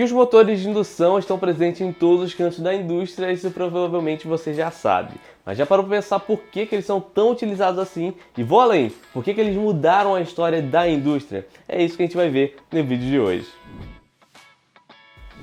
Que os motores de indução estão presentes em todos os cantos da indústria, isso provavelmente você já sabe. Mas já parou para pensar por que eles são tão utilizados assim? E vou além, por que eles mudaram a história da indústria? É isso que a gente vai ver no vídeo de hoje.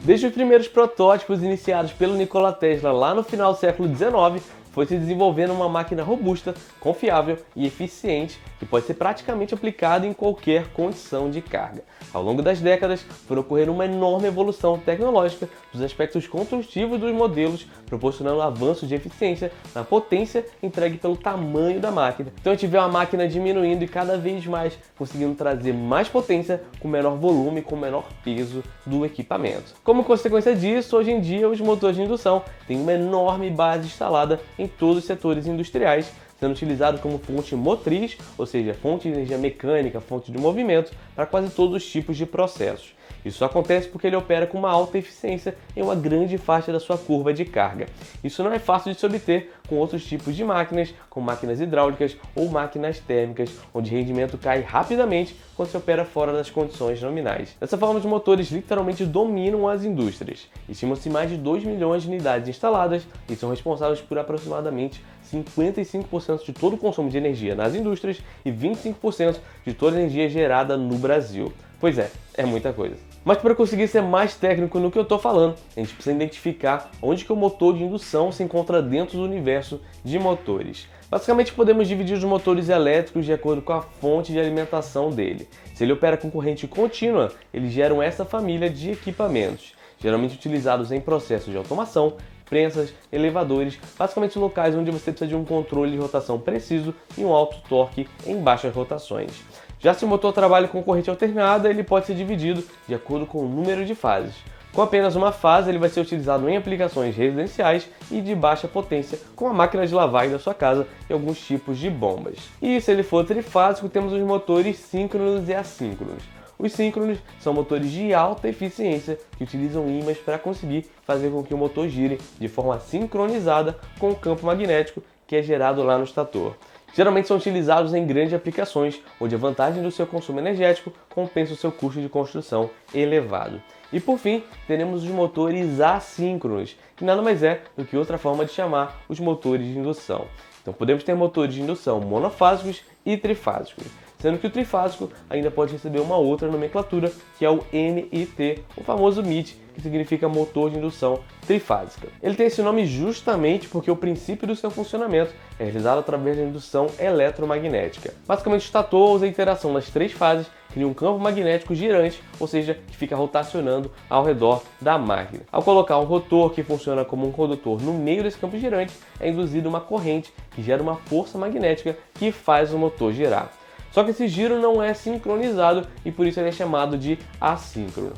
Desde os primeiros protótipos iniciados pelo Nikola Tesla lá no final do século XIX, foi se desenvolvendo uma máquina robusta, confiável e eficiente que pode ser praticamente aplicada em qualquer condição de carga. Ao longo das décadas, foi ocorrendo uma enorme evolução tecnológica dos aspectos construtivos dos modelos, proporcionando avanços de eficiência na potência entregue pelo tamanho da máquina. Então a gente vê a máquina diminuindo e cada vez mais conseguindo trazer mais potência com menor volume, com menor peso do equipamento. Como consequência disso, hoje em dia os motores de indução têm uma enorme base instalada em todos os setores industriais, sendo utilizado como fonte motriz, ou seja, fonte de energia mecânica, fonte de movimento, para quase todos os tipos de processos. Isso acontece porque ele opera com uma alta eficiência em uma grande faixa da sua curva de carga. Isso não é fácil de se obter com outros tipos de máquinas, como máquinas hidráulicas ou máquinas térmicas, onde o rendimento cai rapidamente quando se opera fora das condições nominais. Dessa forma, os motores literalmente dominam as indústrias. Estima-se mais de 2 milhões de unidades instaladas e são responsáveis por aproximadamente 55% de todo o consumo de energia nas indústrias e 25% de toda a energia gerada no Brasil. Pois é muita coisa. Mas para conseguir ser mais técnico no que eu estou falando, a gente precisa identificar onde que o motor de indução se encontra dentro do universo de motores. Basicamente, podemos dividir os motores elétricos de acordo com a fonte de alimentação dele. Se ele opera com corrente contínua, eles geram essa família de equipamentos, geralmente utilizados em processos de automação, prensas, elevadores, basicamente locais onde você precisa de um controle de rotação preciso e um alto torque em baixas rotações. Já se o motor trabalha com corrente alternada, ele pode ser dividido de acordo com o número de fases. Com apenas uma fase, ele vai ser utilizado em aplicações residenciais e de baixa potência, como a máquina de lavar da sua casa e alguns tipos de bombas. E se ele for trifásico, temos os motores síncronos e assíncronos. Os síncronos são motores de alta eficiência que utilizam ímãs para conseguir fazer com que o motor gire de forma sincronizada com o campo magnético que é gerado lá no estator. Geralmente são utilizados em grandes aplicações, onde a vantagem do seu consumo energético compensa o seu custo de construção elevado. E por fim, teremos os motores assíncronos, que nada mais é do que outra forma de chamar os motores de indução. Então podemos ter motores de indução monofásicos e trifásicos, sendo que o trifásico ainda pode receber uma outra nomenclatura, que é o MIT, o famoso MIT, que significa motor de indução trifásica. Ele tem esse nome justamente porque o princípio do seu funcionamento é realizado através da indução eletromagnética. Basicamente, o estator usa a interação das três fases, cria um campo magnético girante, ou seja, que fica rotacionando ao redor da máquina. Ao colocar um rotor que funciona como um condutor no meio desse campo girante, é induzida uma corrente que gera uma força magnética que faz o motor girar. Só que esse giro não é sincronizado e por isso ele é chamado de assíncrono.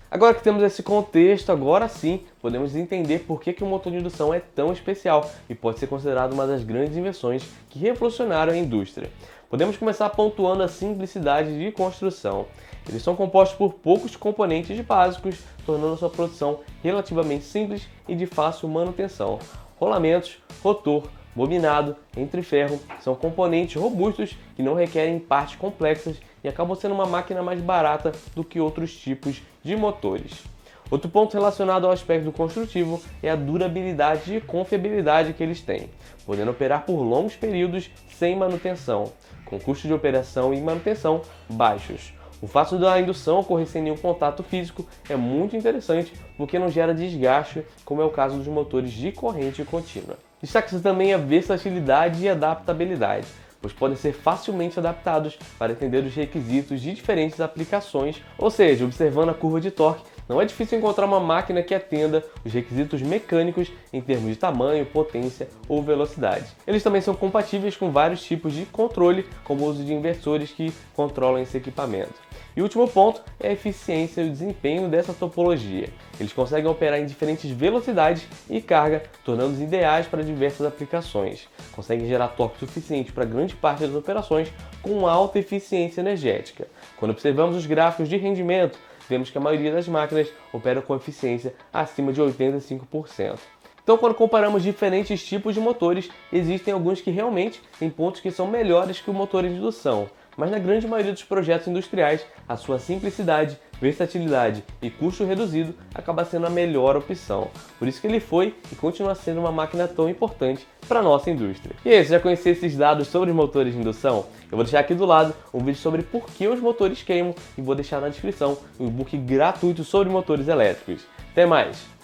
Agora que temos esse contexto, agora sim podemos entender por que o motor de indução é tão especial e pode ser considerado uma das grandes invenções que revolucionaram a indústria. Podemos começar pontuando a simplicidade de construção. Eles são compostos por poucos componentes básicos, tornando sua produção relativamente simples e de fácil manutenção. Rolamentos, rotor, bobinado, entre ferro, são componentes robustos que não requerem partes complexas e acabam sendo uma máquina mais barata do que outros tipos de motores. Outro ponto relacionado ao aspecto construtivo é a durabilidade e confiabilidade que eles têm, podendo operar por longos períodos sem manutenção, com custos de operação e manutenção baixos. O fato da indução ocorrer sem nenhum contato físico é muito interessante porque não gera desgaste, como é o caso dos motores de corrente contínua. Destaca-se também a versatilidade e adaptabilidade, pois podem ser facilmente adaptados para atender os requisitos de diferentes aplicações, ou seja, observando a curva de torque, não é difícil encontrar uma máquina que atenda os requisitos mecânicos em termos de tamanho, potência ou velocidade. Eles também são compatíveis com vários tipos de controle, como o uso de inversores que controlam esse equipamento. E o último ponto é a eficiência e o desempenho dessa topologia. Eles conseguem operar em diferentes velocidades e carga, tornando-os ideais para diversas aplicações. Conseguem gerar torque suficiente para grande parte das operações com alta eficiência energética. Quando observamos os gráficos de rendimento, vemos que a maioria das máquinas opera com eficiência acima de 85%. Então, quando comparamos diferentes tipos de motores, existem alguns que realmente têm pontos que são melhores que o motor de indução, mas na grande maioria dos projetos industriais, a sua simplicidade versatilidade e custo reduzido, acaba sendo a melhor opção. Por isso que ele foi e continua sendo uma máquina tão importante para a nossa indústria. E aí, você já conhecia esses dados sobre os motores de indução? Eu vou deixar aqui do lado um vídeo sobre por que os motores queimam e vou deixar na descrição um e-book gratuito sobre motores elétricos. Até mais!